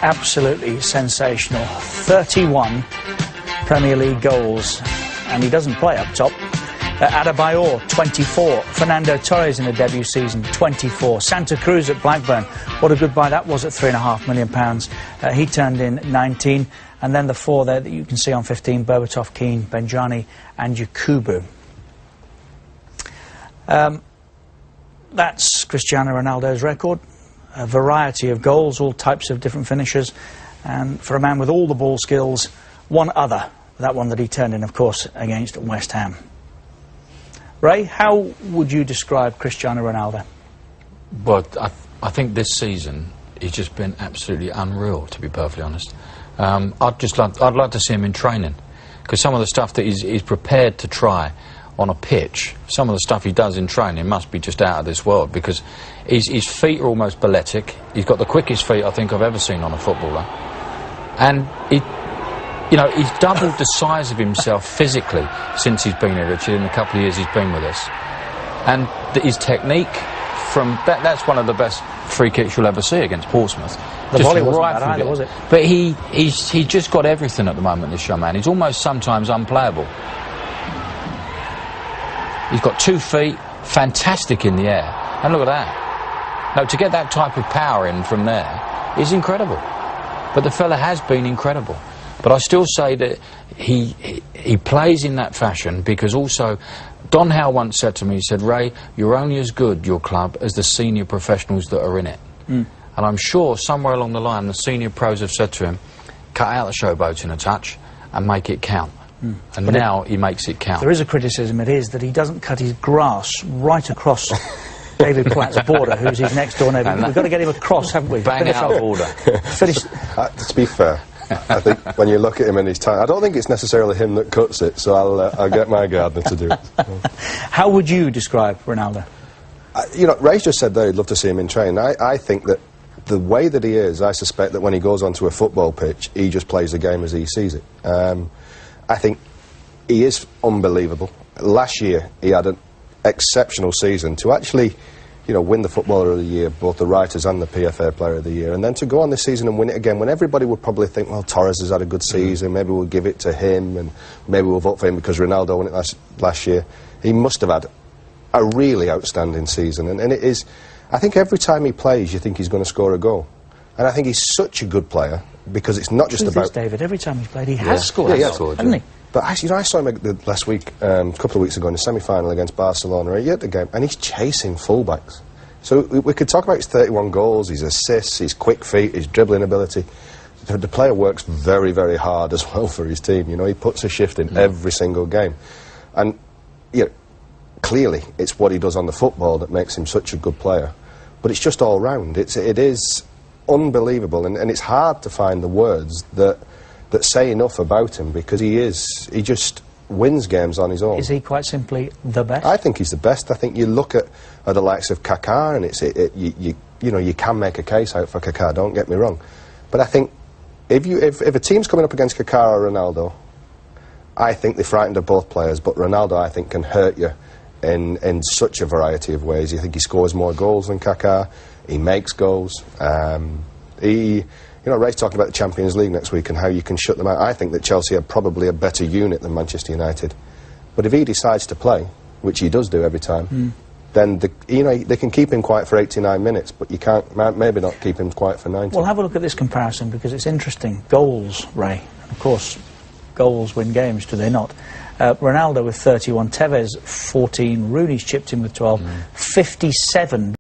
absolutely sensational. 31 Premier League goals, and he doesn't play up top. Adebayor, 24. Fernando Torres in the debut season, 24. Santa Cruz at Blackburn, what a good buy that was at £3.5 million. He turned in 19. And then the four there that you can see on 15, Berbatov, Keane, Benjani and Yakubu. That's Cristiano Ronaldo's record. A variety of goals, all types of different finishers. And for a man with all the ball skills, one other. That one that he turned in, of course, against West Ham. Ray, how would you describe Cristiano Ronaldo? Well, I think this season he's just been absolutely unreal, to be perfectly honest. I'd like to see him in training, because some of the stuff that he's prepared to try on a pitch, some of the stuff he does in training must be just out of this world, because his feet are almost balletic. He's got the quickest feet I think I've ever seen on a footballer, and he's doubled the size of himself physically since he's been here, Richard, in the couple of years he's been with us. And his technique, that's one of the best free kicks you'll ever see against Portsmouth. The volley wasn't bad either, was it? But he's just got everything at the moment, this young man. He's almost sometimes unplayable. He's got 2 feet, fantastic in the air. And look at that. Now, to get that type of power in from there is incredible. But the fella has been incredible. But I still say that he plays in that fashion because also Don Howe once said to me, he said, Ray, you're only as good, your club, as the senior professionals that are in it. And I'm sure somewhere along the line the senior pros have said to him, cut out the showboating a touch and make it count. And now he makes it count. There is a criticism, it is, that he doesn't cut his grass right across David Platt's border, who's his next door neighbour. We've got to get him across, haven't we? Bang out border. Finish. To be fair, I think when you look at him in his time, I don't think it's necessarily him that cuts it, so I'll get my gardener to do it. How would you describe Ronaldo? Ray's just said that he'd love to see him in training. I think that the way that he is, I suspect that when he goes onto a football pitch, he just plays the game as he sees it. I think he is unbelievable. Last year, he had an exceptional season to actually, win the Footballer of the Year, both the Writers and the PFA Player of the Year, and then to go on this season and win it again, when everybody would probably think, well, Torres has had a good season, maybe we'll give it to him, and maybe we'll vote for him because Ronaldo won it last year. He must have had a really outstanding season, and it is, I think every time he plays, you think he's going to score a goal. And I think he's such a good player, because it's not just about... David, every time he's played, he has scored. Yeah, he has scored, hasn't he? But actually, I saw him last week, a couple of weeks ago, in the semi-final against Barcelona, at the game, and he's chasing full-backs. So we could talk about his 31 goals, his assists, his quick feet, his dribbling ability. The player works very, very hard as well for his team. He puts a shift in every single game. And, clearly, it's what he does on the football that makes him such a good player. But it's just all round. It is unbelievable, and it's hard to find the words that say enough about him, because he just wins games on his own. Is he quite simply the best? I think he's the best. I think you look at the likes of Kaká, and you can make a case out for Kaká, don't get me wrong. But I think if a team's coming up against Kaká or Ronaldo, I think they're frightened of both players, but Ronaldo, I think, can hurt you in such a variety of ways. You think he scores more goals than Kaká, he makes goals, Ray's talking about the Champions League next week and how you can shut them out. I think that Chelsea are probably a better unit than Manchester United. But if he decides to play, which he does do every time, then they can keep him quiet for 89 minutes, but you can't, maybe not keep him quiet for 90. Well, have a look at this comparison, because it's interesting. Goals, Ray. Of course, goals win games, do they not? Ronaldo with 31, Tevez 14, Rooney's chipped in with 12, 57.